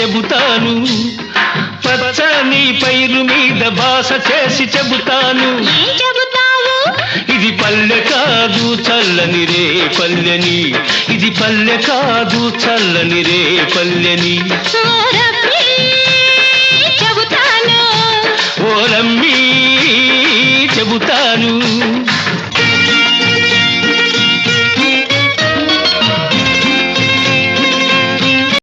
చెబుతాను, పచ్చని పైరు మీద భాష చేసి చెబుతాను. ఏం చెబుతావు? ఇది పల్లె కాదు చల్లని రే పల్లెని, ఇది పల్లె కాదు చల్లని రే పల్లెని.